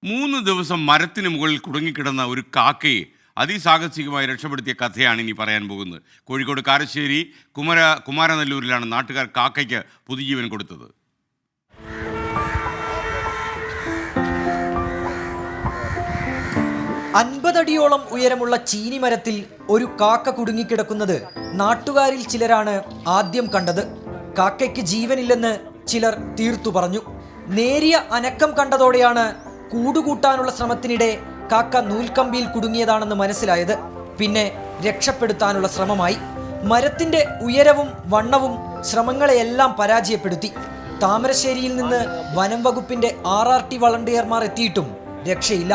3 ദിവസം മരത്തിന് മുകളിൽ കുടുങ്ങിക്കിടന്ന ഒരു കാക്കയെ അതിസാഹസികമായി രക്ഷപ്പെടുത്തിയ കഥയാണ് ഇനി പറയാൻ പോകുന്നത്. കോഴിക്കോട് കാരശ്ശേരി കുമാരനെല്ലൂരിലാണ് നാട്ടുകാർ കാക്കയ്ക്ക് പുതുജീവൻ കൊടുത്തത്. അൻപതടിയോളം ഉയരമുള്ള ചീനിമരത്തിൽ ഒരു കാക്ക കുടുങ്ങിക്കിടക്കുന്നത് നാട്ടുകാരിൽ ചിലരാണ് ആദ്യം കണ്ടത്. കാക്കയ്ക്ക് ജീവനില്ലെന്ന് ചിലർ തീർത്തു പറഞ്ഞു. നേരിയ അനക്കം കണ്ടതോടെയാണ് കൂടുകൂട്ടാനുള്ള ശ്രമത്തിനിടെ കാക്ക നൂൽക്കമ്പിയിൽ കുടുങ്ങിയതാണെന്ന് മനസ്സിലായത്. പിന്നെ രക്ഷപ്പെടുത്താനുള്ള ശ്രമമായി. മരത്തിന്റെ ഉയരവും വണ്ണവും ശ്രമങ്ങളെയെല്ലാം പരാജയപ്പെടുത്തി. താമരശ്ശേരിയിൽ നിന്ന് വനം വകുപ്പിന്റെ RRT വളണ്ടിയർമാർ എത്തിയിട്ടും രക്ഷയില്ല.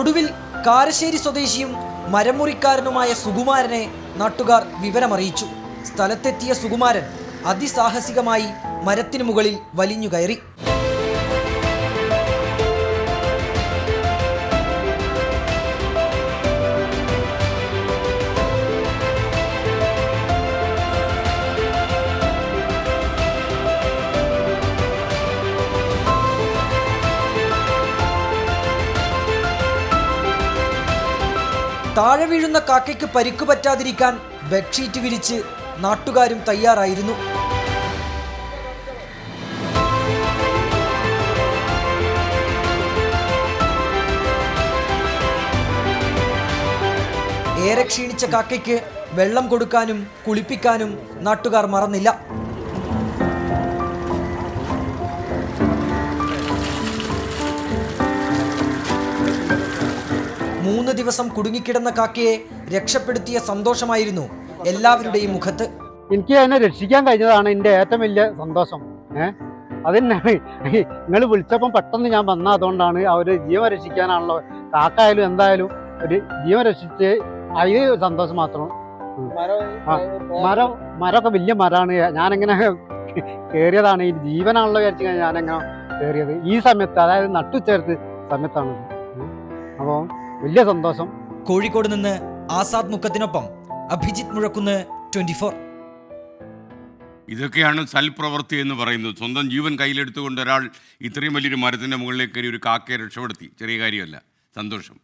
ഒടുവിൽ കാരശ്ശേരി സ്വദേശിയും മരമുറിക്കാരനുമായ സുകുമാരനെ നാട്ടുകാർ വിവരമറിയിച്ചു. സ്ഥലത്തെത്തിയ സുകുമാരൻ അതിസാഹസികമായി മരത്തിനു മുകളിൽ വലിഞ്ഞു കയറി. താഴെ വീഴുന്ന കാക്കയ്ക്ക് പരിക്കു പറ്റാതിരിക്കാൻ ബെഡ്ഷീറ്റ് വിരിച്ച് നാട്ടുകാരും തയ്യാറായിരുന്നു. ഏറെ ക്ഷീണിച്ച കാക്കയ്ക്ക് വെള്ളം കൊടുക്കാനും കുളിപ്പിക്കാനും നാട്ടുകാർ മറന്നില്ല. മൂന്ന് ദിവസം കുടുങ്ങിക്കിടന്ന കാക്കയെ രക്ഷപ്പെടുത്തിയ സന്തോഷമായിരുന്നു എല്ലാവരുടെയും മുഖത്ത്. എനിക്ക് അതിനെ രക്ഷിക്കാൻ കഴിഞ്ഞതാണ് എൻ്റെ ഏറ്റവും വലിയ സന്തോഷം. അതന്നെയാണ് നിങ്ങൾ വിളിച്ചപ്പം പെട്ടെന്ന് ഞാൻ വന്ന അതുകൊണ്ടാണ്. അവർ ജീവൻ രക്ഷിക്കാനാണല്ലോ. കാക്കായാലും എന്തായാലും ഒരു ജീവൻ രക്ഷിച്ച് അതിന് സന്തോഷം മാത്രം. മരമൊക്കെ വലിയ മരമാണ്. ഞാനെങ്ങനെ കയറിയതാണ്. ഈ ജീവനാണല്ലോ വിചാരിച്ചു ഞാനെങ്ങനെ കയറിയത്. ഈ സമയത്ത്, അതായത് നട്ടുച്ചേർത്ത് സമയത്താണ്. അപ്പോൾ വലിയ സന്തോഷം. കോഴിക്കോട് നിന്ന് ആസാദ് മുക്കത്തിനൊപ്പം അഭിജിത്ത് മുഴക്കുന്ന്, 24. ഇതൊക്കെയാണ് സൽപ്രവൃത്തി എന്ന് പറയുന്നത്. സ്വന്തം ജീവൻ കയ്യിലെടുത്തുകൊണ്ട് ഒരാൾ ഇത്രയും വലിയൊരു മരത്തിൻ്റെ മുകളിലേക്ക് കയറി ഒരു കാക്കയെ രക്ഷപ്പെടുത്തി. ചെറിയ കാര്യമല്ല. സന്തോഷം.